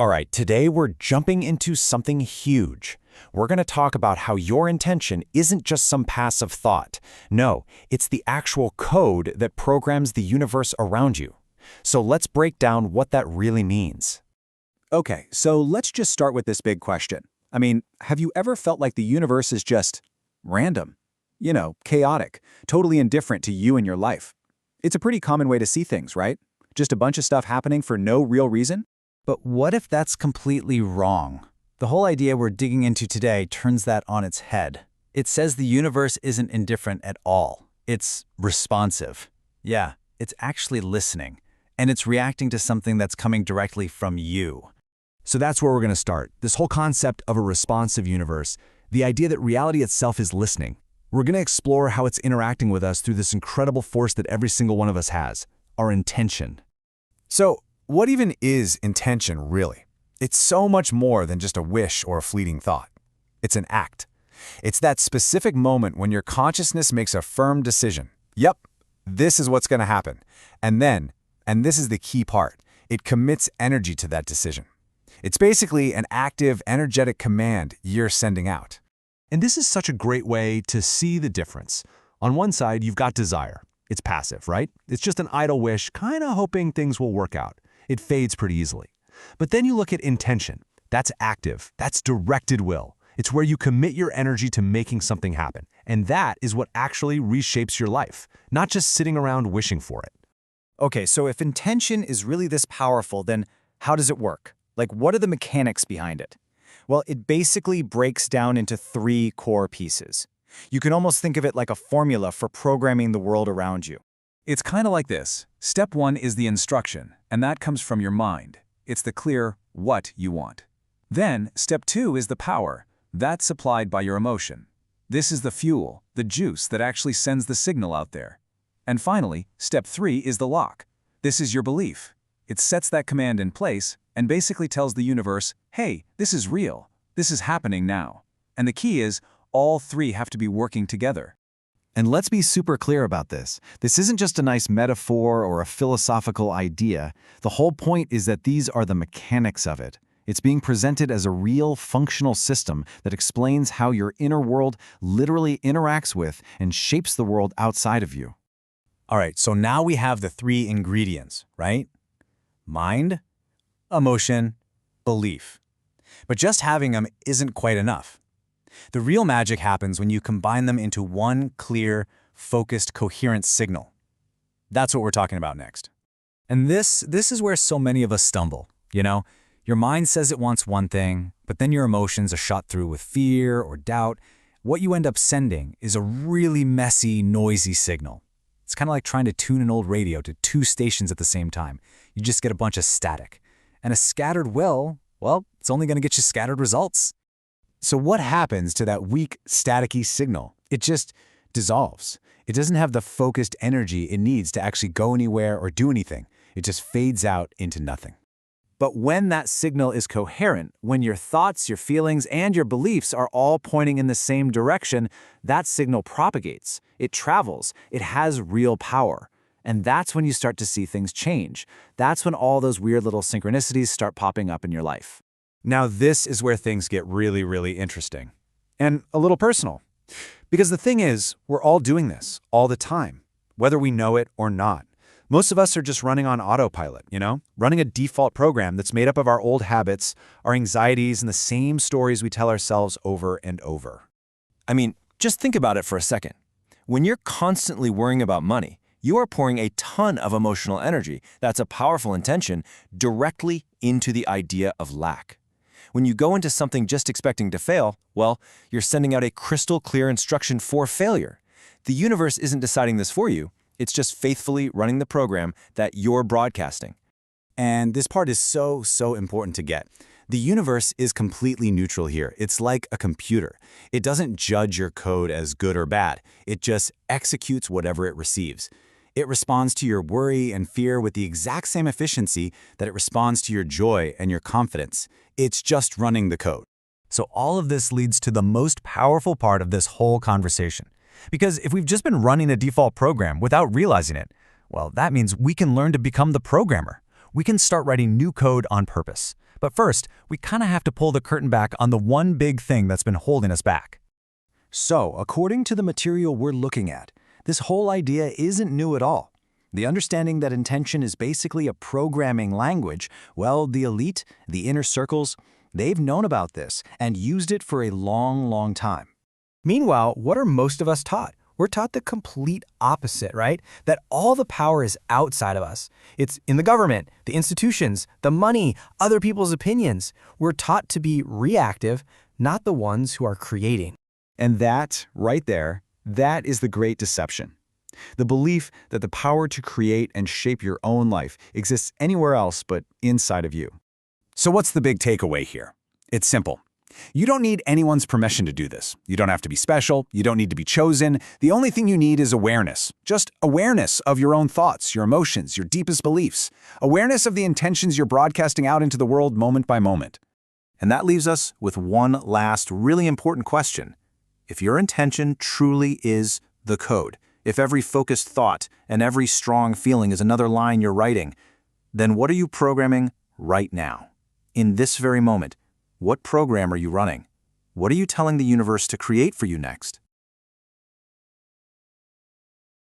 All right, today we're jumping into something huge. We're going to talk about how your intention isn't just some passive thought. No, it's the actual code that programs the universe around you. So let's break down what that really means. Okay, so let's just start with this big question. I mean, have you ever felt like the universe is just random? You know, chaotic, totally indifferent to you and your life. It's a pretty common way to see things, right? Just a bunch of stuff happening for no real reason? But what if that's completely wrong? The whole idea we're digging into today turns that on its head. It says the universe isn't indifferent at all. It's responsive. Yeah, it's actually listening. And it's reacting to something that's coming directly from you. So that's where we're going to start. This whole concept of a responsive universe, the idea that reality itself is listening. We're going to explore how it's interacting with us through this incredible force that every single one of us has, our intention. So, what even is intention, really? It's so much more than just a wish or a fleeting thought. It's an act. It's that specific moment when your consciousness makes a firm decision. Yep, this is what's going to happen. And then, and this is the key part, it commits energy to that decision. It's basically an active, energetic command you're sending out. And this is such a great way to see the difference. On one side, you've got desire. It's passive, right? It's just an idle wish, kind of hoping things will work out. It fades pretty easily. But then you look at intention. That's active. That's directed will. It's where you commit your energy to making something happen. And that is what actually reshapes your life, not just sitting around wishing for it. Okay, so if intention is really this powerful, then how does it work? Like, what are the mechanics behind it? Well, it basically breaks down into 3 core pieces. You can almost think of it like a formula for programming the world around you. It's kind of like this. Step 1 is the instruction, and that comes from your mind. It's the clear what you want. Then, step 2 is the power. That's supplied by your emotion. This is the fuel, the juice that actually sends the signal out there. And finally, step 3 is the lock. This is your belief. It sets that command in place and basically tells the universe, hey, this is real. This is happening now. And the key is, all 3 have to be working together. And let's be super clear about this. This isn't just a nice metaphor or a philosophical idea. The whole point is that these are the mechanics of it. It's being presented as a real functional system that explains how your inner world literally interacts with and shapes the world outside of you. All right, so now we have the 3 ingredients, right? Mind, emotion, belief. But just having them isn't quite enough. The real magic happens when you combine them into one clear, focused, coherent signal. That's what we're talking about next. And this is where so many of us stumble, you know? Your mind says it wants one thing, but then your emotions are shot through with fear or doubt. What you end up sending is a really messy, noisy signal. It's kind of like trying to tune an old radio to 2 stations at the same time. You just get a bunch of static. And a scattered will, well, it's only going to get you scattered results. So what happens to that weak, staticky signal? It just dissolves. It doesn't have the focused energy it needs to actually go anywhere or do anything. It just fades out into nothing. But when that signal is coherent, when your thoughts, your feelings, and your beliefs are all pointing in the same direction, that signal propagates. It travels. It has real power. And that's when you start to see things change. That's when all those weird little synchronicities start popping up in your life. Now this is where things get really, really interesting. And a little personal. Because the thing is, we're all doing this all the time, whether we know it or not. Most of us are just running on autopilot, you know? Running a default program that's made up of our old habits, our anxieties, and the same stories we tell ourselves over and over. I mean, just think about it for a second. When you're constantly worrying about money, you are pouring a ton of emotional energy, that's a powerful intention, directly into the idea of lack. When you go into something just expecting to fail, well, you're sending out a crystal clear instruction for failure. The universe isn't deciding this for you. It's just faithfully running the program that you're broadcasting. And this part is so important to get. The universe is completely neutral here. It's like a computer. It doesn't judge your code as good or bad. It just executes whatever it receives. It responds to your worry and fear with the exact same efficiency that it responds to your joy and your confidence. It's just running the code. So all of this leads to the most powerful part of this whole conversation. Because if we've just been running a default program without realizing it, well, that means we can learn to become the programmer. We can start writing new code on purpose. But first, we kind of have to pull the curtain back on the one big thing that's been holding us back. So, according to the material we're looking at, this whole idea isn't new at all. The understanding that intention is basically a programming language, well, the elite, the inner circles, they've known about this and used it for a long, long time. Meanwhile, what are most of us taught? We're taught the complete opposite, right? That all the power is outside of us. It's in the government, the institutions, the money, other people's opinions. We're taught to be reactive, not the ones who are creating. And that, right there, that is the great deception. The belief that the power to create and shape your own life exists anywhere else but inside of you. So what's the big takeaway here? It's simple. You don't need anyone's permission to do this. You don't have to be special. You don't need to be chosen. The only thing you need is awareness. Just awareness of your own thoughts, your emotions, your deepest beliefs. Awareness of the intentions you're broadcasting out into the world moment by moment. And that leaves us with one last really important question. If your intention truly is the code, if every focused thought and every strong feeling is another line you're writing, then what are you programming right now? In this very moment, what program are you running? What are you telling the universe to create for you next?